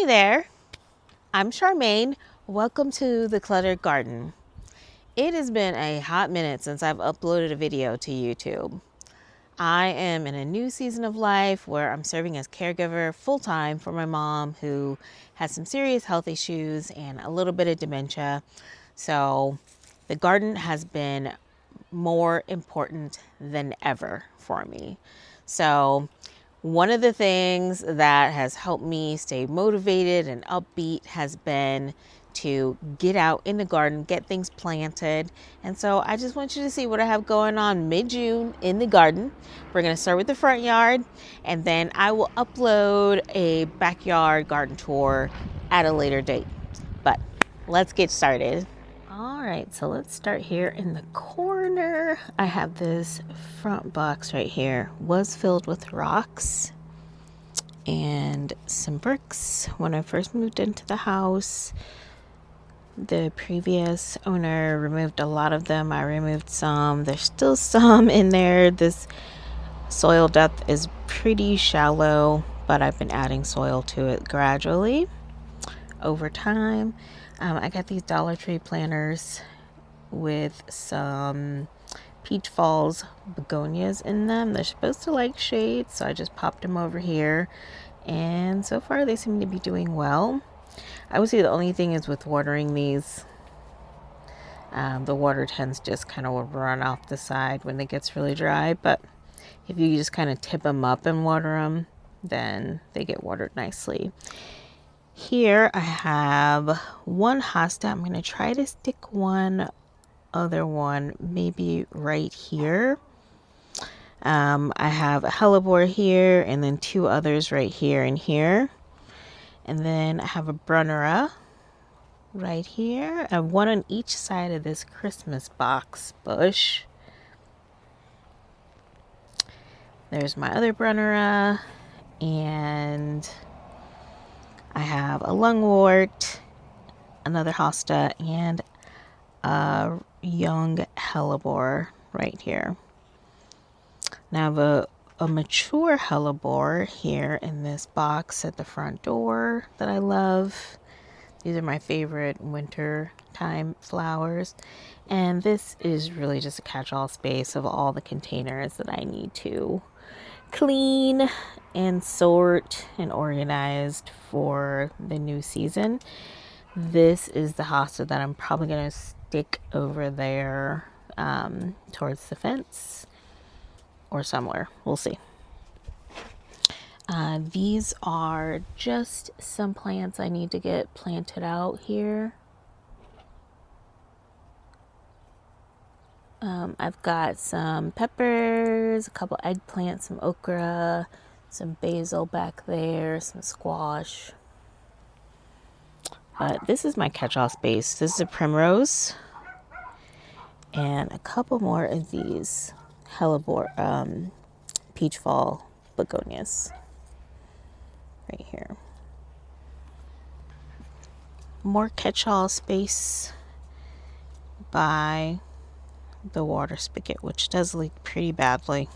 Hey there, I'm Charmaine. Welcome to The Cluttered Garden. It has been a hot minute since I've uploaded a video to YouTube. I am in a new season of life where I'm serving as caregiver full-time for my mom who has some serious health issues and a little bit of dementia. So the garden has been more important than ever for me. So one of the things that has helped me stay motivated and upbeat has been to get out in the garden, get things planted. And so I just want you to see what I have going on mid-June in the garden. We're going to start with the front yard, and then I will upload a backyard garden tour at a later date. But let's get started. All right, so let's start here in the corner. I have this front box right here. Was filled with rocks and some bricks when I first moved into the house. The previous owner removed a lot of them. I removed some. There's still some in there. This soil depth is pretty shallow, but I've been adding soil to it gradually over time. I got these Dollar Tree planters with some Peach Falls begonias in them. They're supposed to like shade, so I just popped them over here, and so far they seem to be doing well. I would say the only thing is with watering these, the water tends to just kind of run off the side when it gets really dry, but if you just kind of tip them up and water them, then they get watered nicely. Here I have one hosta. I'm going to try to stick one other one maybe right here. I have a hellebore here and then two others right here and here. And then I have a brunnera right here. I have one on each side of this Christmas box bush. There's my other brunnera, and I have a lungwort, another hosta, and a young hellebore right here. Now I have a mature hellebore here in this box at the front door that I love. These are my favorite winter time flowers. And this is really just a catch-all space of all the containers that I need to clean and sort and organized for the new season. This is the hosta that I'm probably going to stick over there towards the fence or somewhere. We'll see. These are just some plants I need to get planted out here. I've got some peppers, a couple eggplants, some okra, some basil back there, some squash. But this is my catch-all space. This is a primrose and a couple more of these hellebore, peach fall begonias right here. More catch-all space by the water spigot, which does leak pretty badly.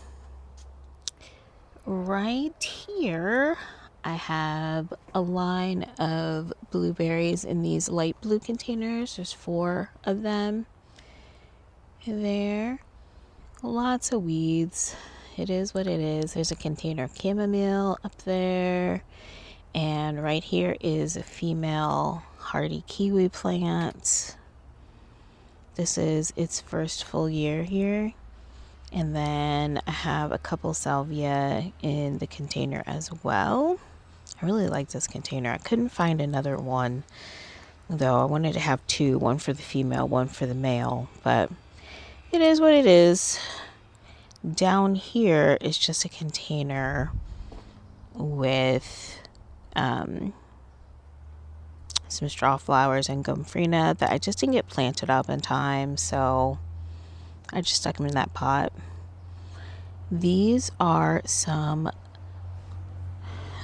Right here I have a line of blueberries in these light blue containers. There's 4 of them there. Lots of weeds. It is what it is. There's a container of chamomile up there, and right here is a female hardy kiwi plant. This is its first full year here. And then I have a couple salvia in the container as well. I really like this container. I couldn't find another one, though. I wanted to have 2, one for the female, one for the male, but it is what it is. Down here is just a container with some straw flowers and gomphrena that I just didn't get planted up in time, so I just stuck them in that pot. These are some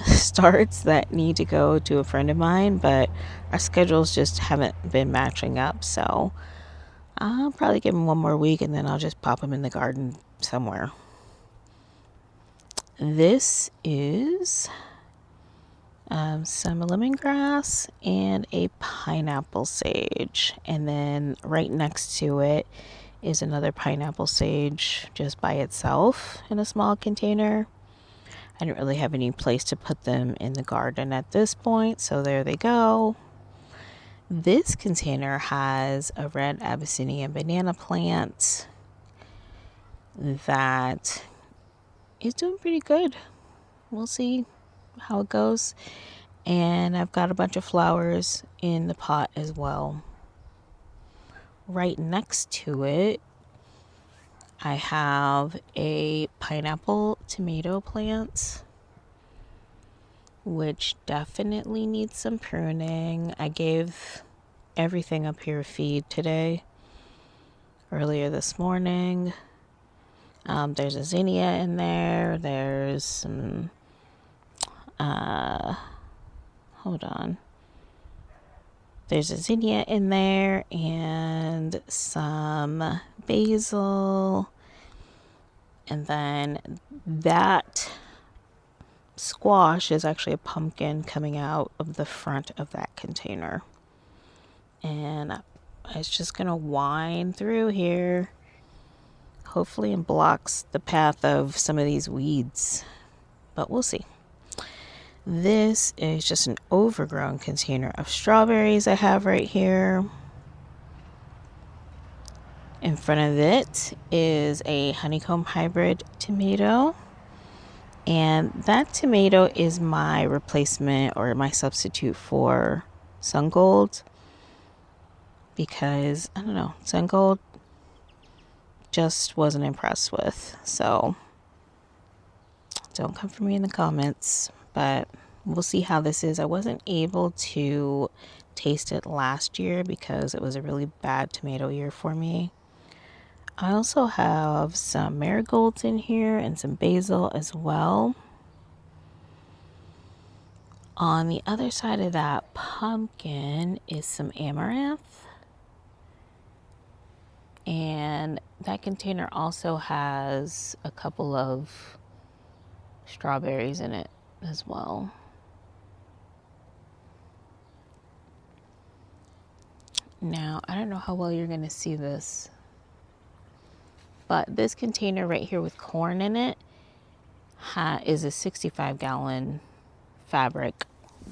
starts that need to go to a friend of mine, but our schedules just haven't been matching up, so I'll probably give them one more week and then I'll just pop them in the garden somewhere. This is some lemongrass, and a pineapple sage. And then right next to it is another pineapple sage just by itself in a small container. I didn't really have any place to put them in the garden at this point, so there they go. This container has a red Abyssinian banana plant that is doing pretty good. We'll see how it goes. And I've got a bunch of flowers in the pot as well. Right next to it, I have a pineapple tomato plant, which definitely needs some pruning. I gave everything up here a feed today, earlier this morning. There's a zinnia in there. There's some, hold on. There's a zinnia in there and some basil. And then that squash is actually a pumpkin coming out of the front of that container. And it's just going to wind through here. Hopefully it blocks the path of some of these weeds. But we'll see. This is just an overgrown container of strawberries I have right here. In front of it is a honeycomb hybrid tomato. And that tomato is my replacement or my substitute for Sun Gold. Because, I don't know, Sun Gold just wasn't impressed with. So, don't come for me in the comments. But we'll see how this is. I wasn't able to taste it last year because it was a really bad tomato year for me. I also have some marigolds in here and some basil as well. On the other side of that pumpkin is some amaranth. And that container also has a couple of strawberries in it as well. Now, I don't know how well you're going to see this, but this container right here with corn in it is a 65-gallon fabric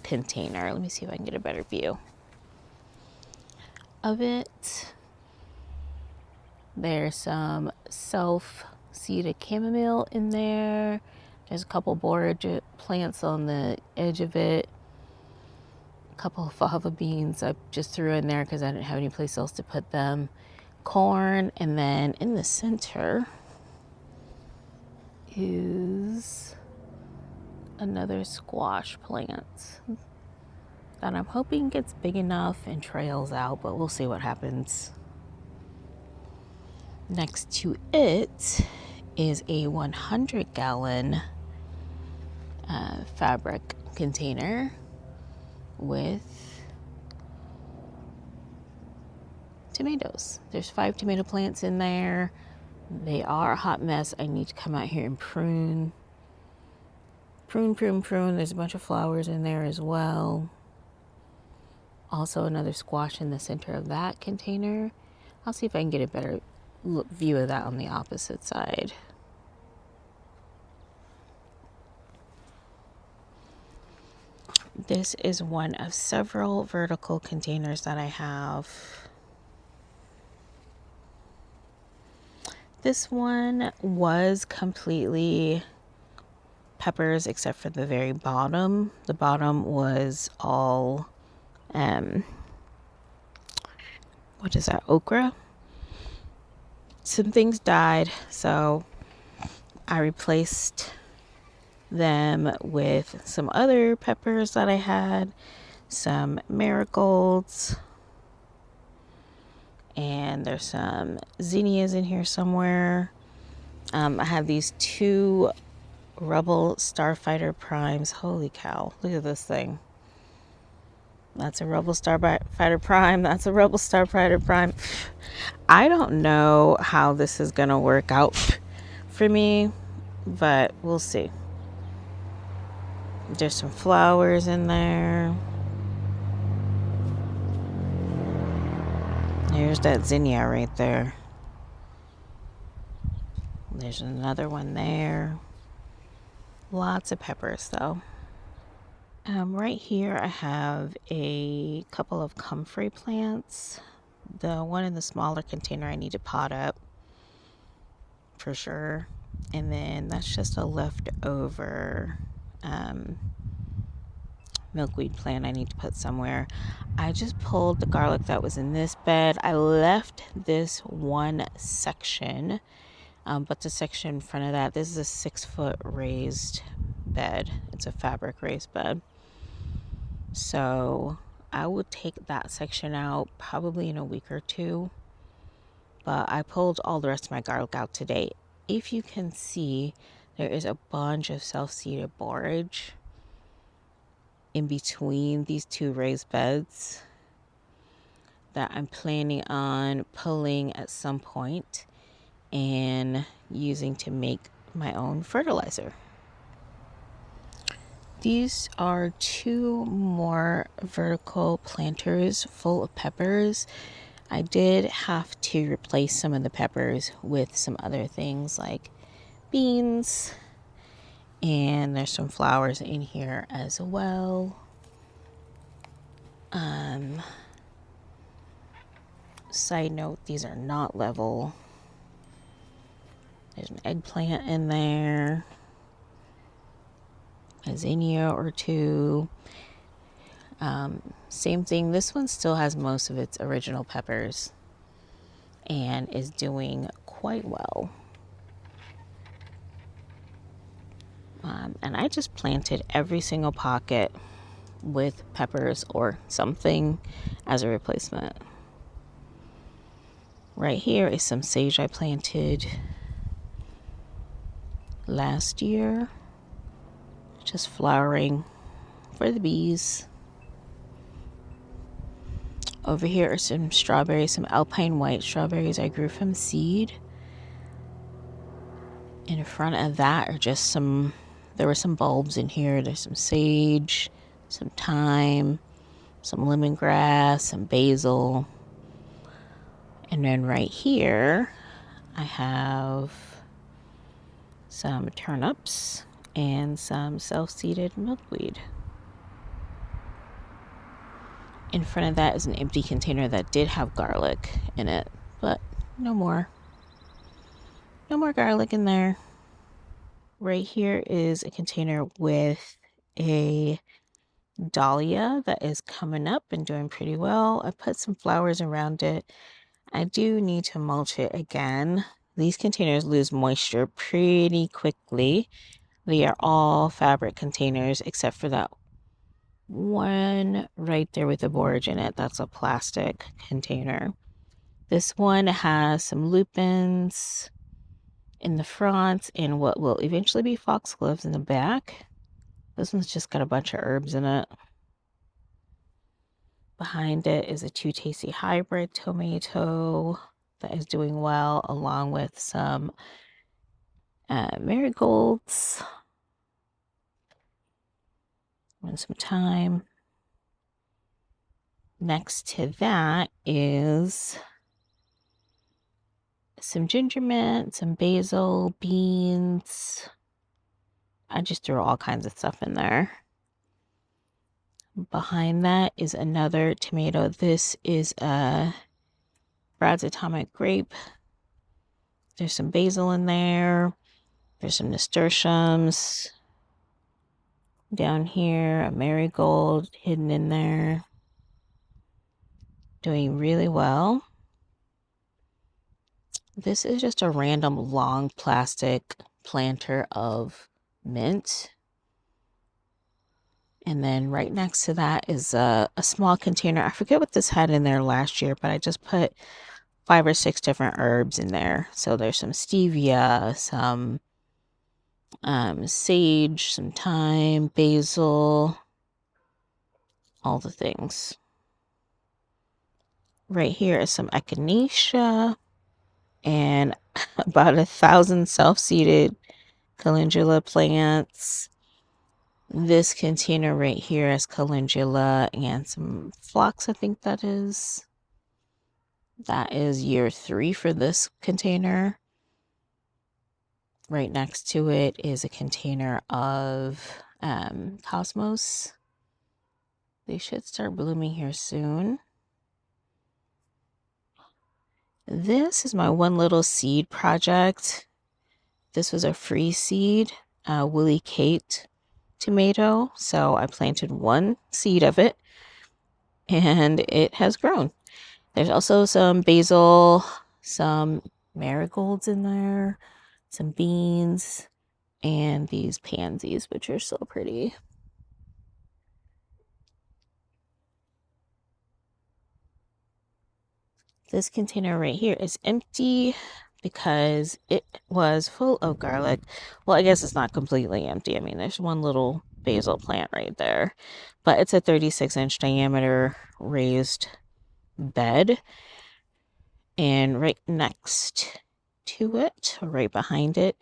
container. Let me see if I can get a better view of it. There's some self-seeded chamomile in there. There's a couple borage plants on the edge of it. A couple of fava beans I just threw in there because I didn't have any place else to put them. Corn, and then in the center is another squash plant that I'm hoping gets big enough and trails out, but we'll see what happens. Next to it is a 100-gallon fabric container with tomatoes. There's 5 tomato plants in there. They are a hot mess. I need to come out here and prune. There's a bunch of flowers in there as well. Also another squash in the center of that container. I'll see if I can get a better view of that on the opposite side. This is one of several vertical containers that I have. This one was completely peppers except for the very bottom. The bottom was all, what is that, okra? Some things died, so I replaced them with some other peppers that I had, some marigolds, and there's some zinnias in here somewhere. I have these 2 Rebel Starfighter Primes. Holy cow, look at this thing. That's a Rebel Starfighter Prime. That's a Rebel Starfighter Prime. I don't know how this is gonna work out for me, but we'll see. There's some flowers in there. Here's that zinnia right there. There's another one there. Lots of peppers though. Right here I have a couple of comfrey plants. The one in the smaller container I need to pot up for sure. And then that's just a leftover milkweed plant I need to put somewhere. I just pulled the garlic that was in this bed. I left this one section, but the section in front of that, this is a 6-foot raised bed. It's a fabric raised bed. So I would take that section out probably in a week or two. But I pulled all the rest of my garlic out today. If you can see, there is a bunch of self-seeded borage in between these two raised beds that I'm planning on pulling at some point and using to make my own fertilizer. These are 2 more vertical planters full of peppers. I did have to replace some of the peppers with some other things like beans, and there's some flowers in here as well. Side note, these are not level. There's an eggplant in there, a zinnia or 2. Same thing, this one still has most of its original peppers and is doing quite well. And I just planted every single pocket with peppers or something as a replacement. Right here is some sage I planted last year, just flowering for the bees. Over here are some strawberries, some alpine white strawberries I grew from seed. In front of that are just there were some bulbs in here. There's some sage, some thyme, some lemongrass, some basil. And then right here, I have some turnips and some self-seeded milkweed. In front of that is an empty container that did have garlic in it, but no more. No more garlic in there. Right here is a container with a dahlia that is coming up and doing pretty well. I put some flowers around it. I do need to mulch it again. These containers lose moisture pretty quickly. They are all fabric containers except for that one right there with the borage in it. That's a plastic container. This one has some lupins in the front and what will eventually be foxgloves in the back. This one's just got a bunch of herbs in it. Behind it is a Two Tasty hybrid tomato that is doing well, along with some marigolds and some thyme. Next to that is some ginger mint, some basil, beans. I just threw all kinds of stuff in there. Behind that is another tomato. This is a Brad's Atomic Grape. There's some basil in there. There's some nasturtiums. Down here, a marigold hidden in there. Doing really well. This is just a random long plastic planter of mint. And then right next to that is a small container. I forget what this had in there last year, but I just put 5 or 6 different herbs in there. So there's some stevia, some sage, some thyme, basil, all the things. Right here is some echinacea and about 1,000 self-seeded calendula plants. This container right here is calendula and some phlox, I think that is. That is year 3 for this container. Right next to it is a container of cosmos. They should start blooming here soon. This is my one little seed project. This was a free seed, Willie Kate tomato. So I planted one seed of it and it has grown. There's also some basil, some marigolds in there, some beans, and these pansies, which are so pretty. This container right here is empty because it was full of garlic. Well, I guess it's not completely empty. I mean, there's one little basil plant right there, but it's a 36-inch diameter raised bed. And right next to it, or right behind it,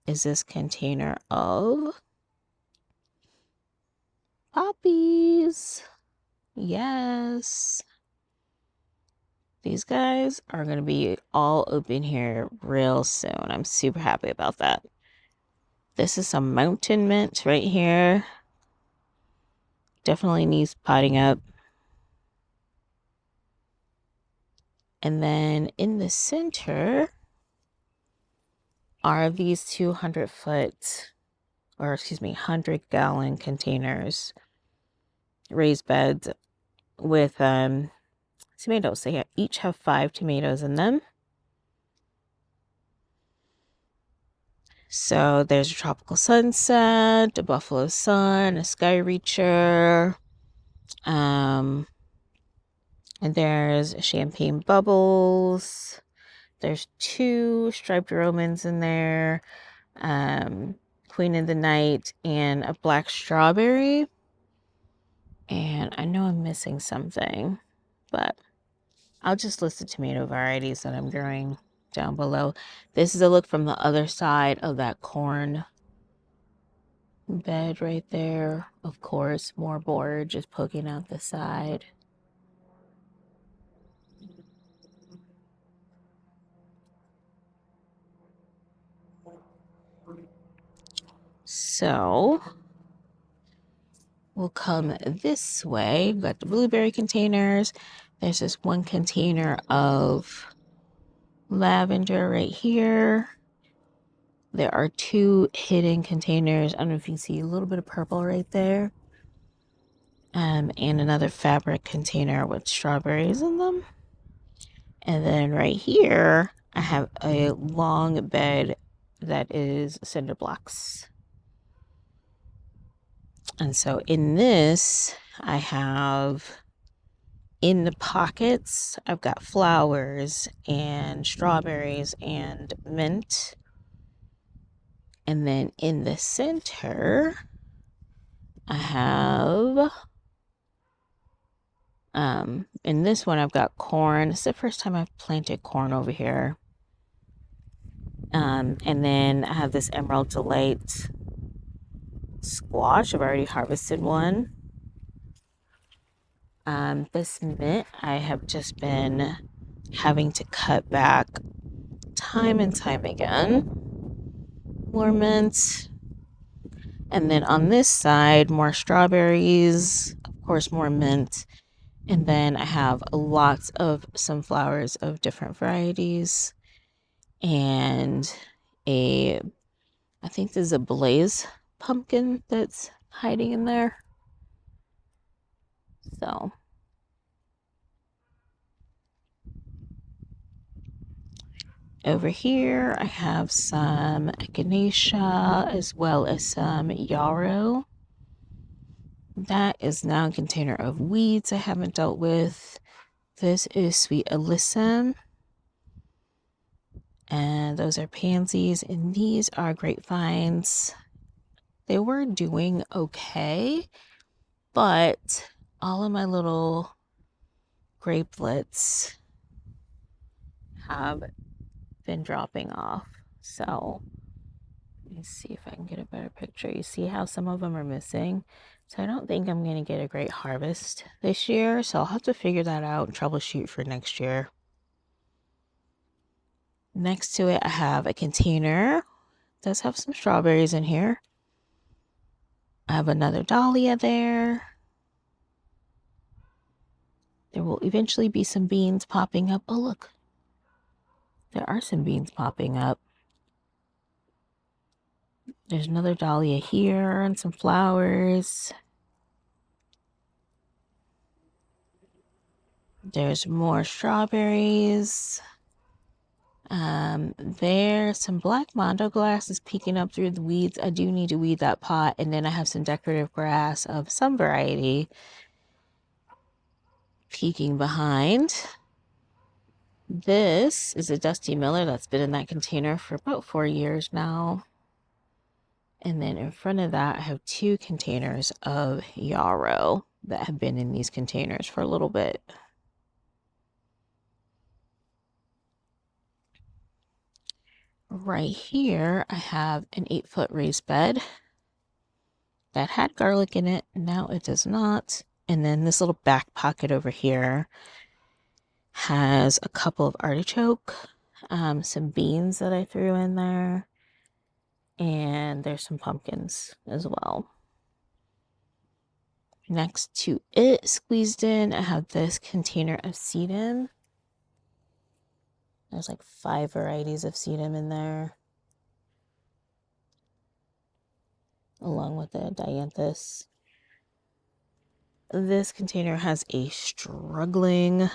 is this container of poppies. Yes. These guys are going to be all open here real soon. I'm super happy about that. This is some mountain mint right here. Definitely needs potting up. And then in the center are these 100-gallon containers, raised beds with tomatoes. They each have 5 tomatoes in them. So there's a tropical sunset, a buffalo sun, a sky reacher, and there's champagne bubbles. There's 2 striped Romans in there, Queen of the Night, and a black strawberry. And I know I'm missing something, but I'll just list the tomato varieties that I'm growing down below. This is a look from the other side of that corn bed right there. Of course, more board just poking out the side. So we'll come this way. We've got the blueberry containers. There's this one container of lavender right here. There are 2 hidden containers. I don't know if you can see a little bit of purple right there. And another fabric container with strawberries in them. And then right here, I have a long bed that is cinder blocks. And so in this, I have in the pockets, I've got flowers and strawberries and mint. And then in the center, I have, in this one, I've got corn. It's the first time I've planted corn over here. And then I have this Emerald Delight squash. I've already harvested one. This mint, I have just been having to cut back time and time again. More mint. And then on this side, more strawberries, of course, more mint. And then I have lots of sunflowers of different varieties. And I think there's a blaze pumpkin that's hiding in there. So over here, I have some echinacea as well as some yarrow. That is now a container of weeds I haven't dealt with. This is sweet alyssum. And those are pansies. And these are grapevines. They were doing okay, but all of my little grapelets have been dropping off. So me see if I can get a better picture. You see how some of them are missing? So I don't think I'm going to get a great harvest this year. So I'll have to figure that out and troubleshoot for next year. Next to it, I have a container. It does have some strawberries in here. I have another dahlia there. There will eventually be some beans popping up. Oh, look. There are some beans popping up. There's another dahlia here and some flowers. There's more strawberries. There's some black mondo grass is peeking up through the weeds. I do need to weed that pot. And then I have some decorative grass of some variety peeking behind. This is a Dusty Miller that's been in that container for about 4 years now. And then in front of that, I have 2 containers of yarrow that have been in these containers for a little bit. Right here, I have an 8-foot raised bed that had garlic in it. Now it does not. And then this little back pocket over here has a couple of artichoke, some beans that I threw in there, and there's some pumpkins as well. Next to it, squeezed in, I have this container of sedum. There's like 5 varieties of sedum in there, along with the dianthus. This container has a struggling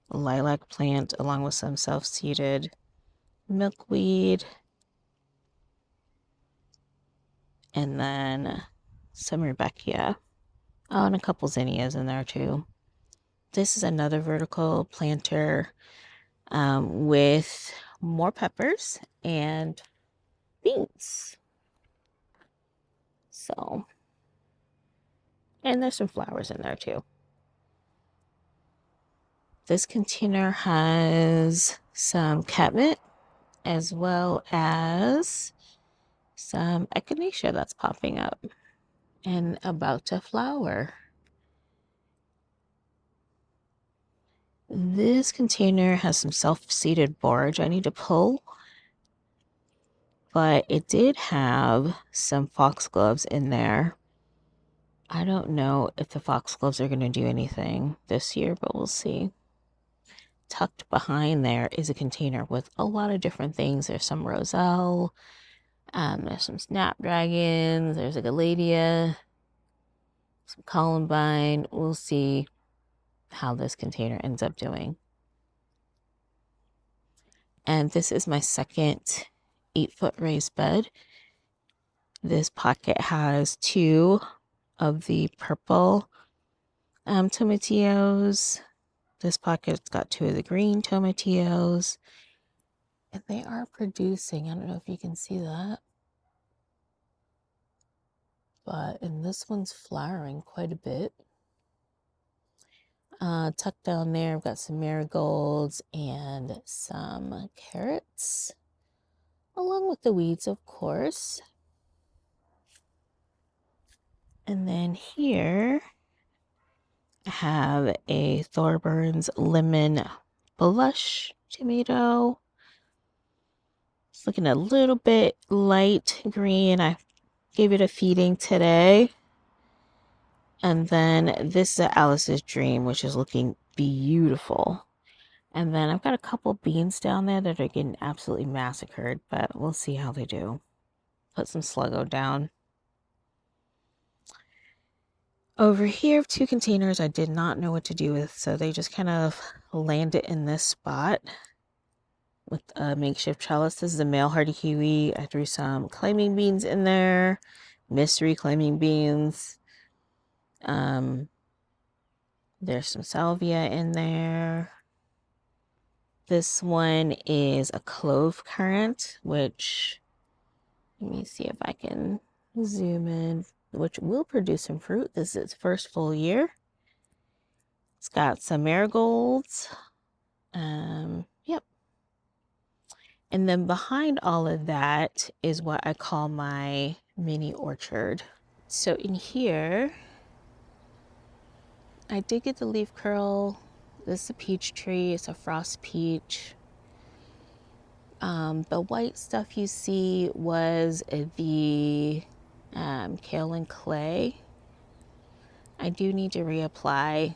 lilac plant along with some self-seeded milkweed, and then some Rebecca. Oh, and a couple zinnias in there too. This is another vertical planter with more peppers and beans. So, and there's some flowers in there too. This container has some catmint as well as some echinacea that's popping up and about to flower. This container has some self-seeded borage I need to pull, but it did have some foxgloves in there. I don't know if the foxgloves are going to do anything this year, but we'll see. Tucked behind there is a container with a lot of different things. There's some roselle, there's some snapdragons, there's a galadia, some columbine. We'll see how this container ends up doing. And this is my second 8-foot raised bed. This pocket has 2 of the purple tomatillos. This pocket's got 2 of the green tomatillos. And they are producing. I don't know if you can see that. But and this one's flowering quite a bit. Tucked down there, I've got some marigolds and some carrots, along with the weeds, of course. And then here, I have a Thorburns lemon blush tomato. It's looking a little bit light green. I gave it a feeding today. And then this is Alice's Dream, which is looking beautiful. And then I've got a couple beans down there that are getting absolutely massacred, but we'll see how they do. Put some Sluggo down. Over here, 2 containers I did not know what to do with, so they just kind of landed in this spot with a makeshift trellis. This is a male hardy kiwi. I threw some climbing beans in there, mystery climbing beans. There's some salvia in there. This one is a clove currant, which, let me see if I can zoom in, which will produce some fruit. This is its first full year. It's got some marigolds. Yep. And then behind all of that is what I call my mini orchard. So in here, I did get the leaf curl. This is a peach tree. It's a frost peach. The white stuff you see was the kaolin clay. I do need to reapply.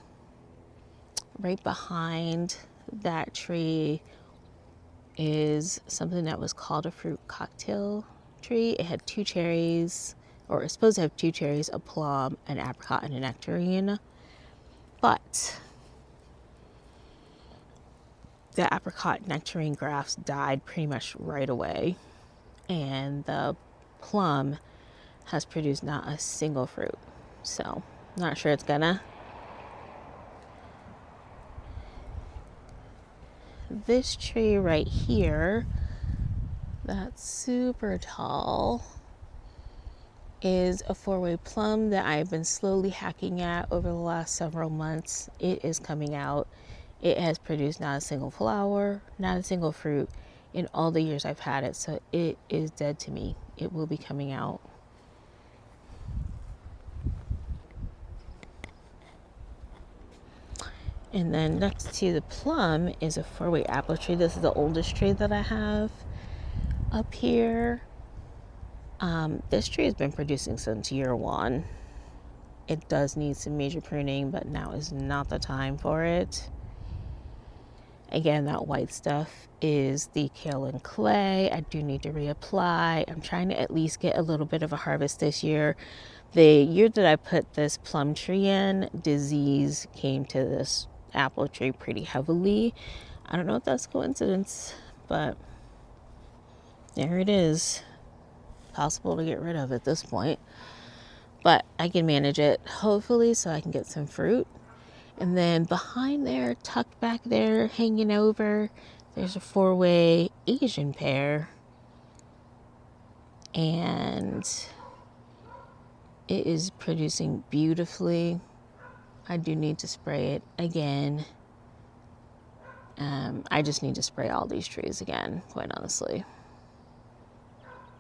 Right behind that tree is something that was called a fruit cocktail tree. It had 2 cherries, or it's supposed to have 2 cherries, a plum, an apricot, and a nectarine. But the apricot nectarine grafts died pretty much right away, and the plum has produced not a single fruit. So, not sure it's gonna. This tree right here, that's super tall, is a 4-way plum that I've been slowly hacking at over the last several months. It is coming out. It has produced not a single flower, not a single fruit in all the years I've had it. So it is dead to me. It will be coming out. And then next to the plum is a 4-way apple tree. This is the oldest tree that I have up here. This tree has been producing since year 1. It does need some major pruning, but now is not the time for it. Again, that white stuff is the kaolin clay. I do need to reapply. I'm trying to at least get a little bit of a harvest this year. The year that I put this plum tree in, disease came to this apple tree pretty heavily. I don't know if that's coincidence, but there it is. Possible to get rid of at this point. But I can manage it, hopefully, so I can get some fruit. And then behind there, tucked back there, hanging over, there's a 4-way Asian pear. And it is producing beautifully. I do need to spray it again. I just need to spray all these trees again, quite honestly.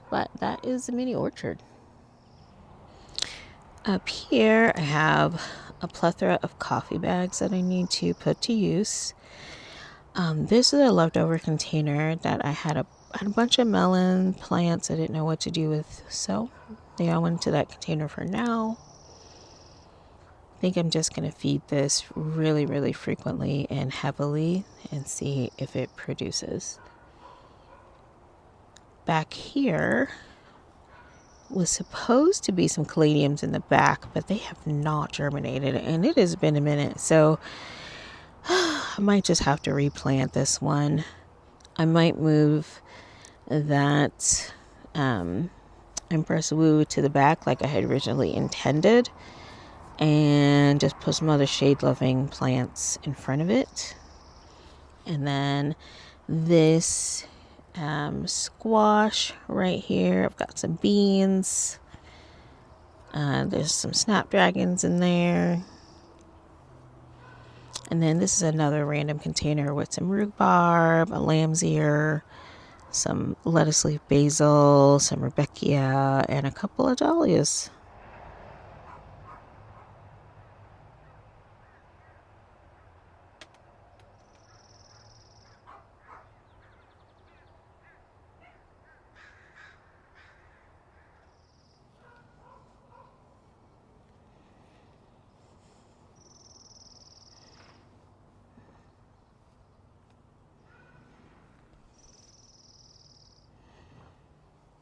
But that is the mini orchard. Up here, I have a plethora of coffee bags that I need to put to use. This is a leftover container that I had a bunch of melon plants I didn't know what to do with, so they all went into that container for now. I think I'm just going to feed this really, really frequently and heavily and see if it produces. Back here was supposed to be some caladiums in the back, but they have not germinated, and it has been a minute, so I might just have to replant this one. I might move that Empress Wu to the back like I had originally intended, and just put some other shade-loving plants in front of it. And then this squash right here, I've got some beans. There's some snapdragons in there. And then this is another random container with some rhubarb, a lamb's ear, some lettuce leaf basil, some rudbeckia, and a couple of dahlias.